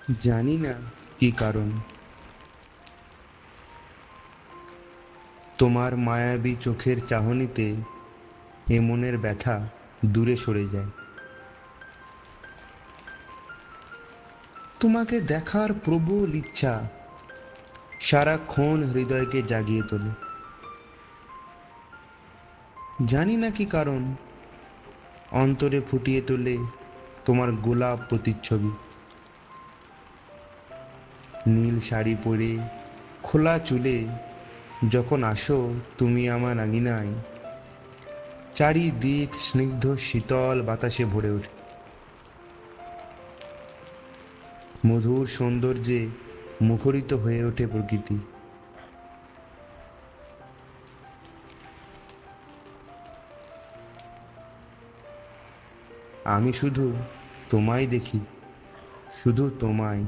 জানি না কি কারণ, তোমার মায়াবী চোখের চাহনিতে এ মনের ব্যথা দূরে সরে যায়। তোমাকে দেখার প্রবল ইচ্ছা সারাক্ষণ হৃদয়কে জাগিয়ে তোলে। জানি না কি কারণ, অন্তরে ফুটিয়ে তোলে তোমার গোলাপ প্রতিচ্ছবি। নীল শাড়ি পরে, খোলা চুলে যখন আসো তুমি আমার আঙিনায়, চারিদিক স্নিগ্ধ শীতল বাতাসে ভরে ওঠে। মধুর সৌন্দর্যে মুখরিত হয়ে ওঠে প্রকৃতি। আমি শুধু তোমায় দেখি, শুধু তোমায়।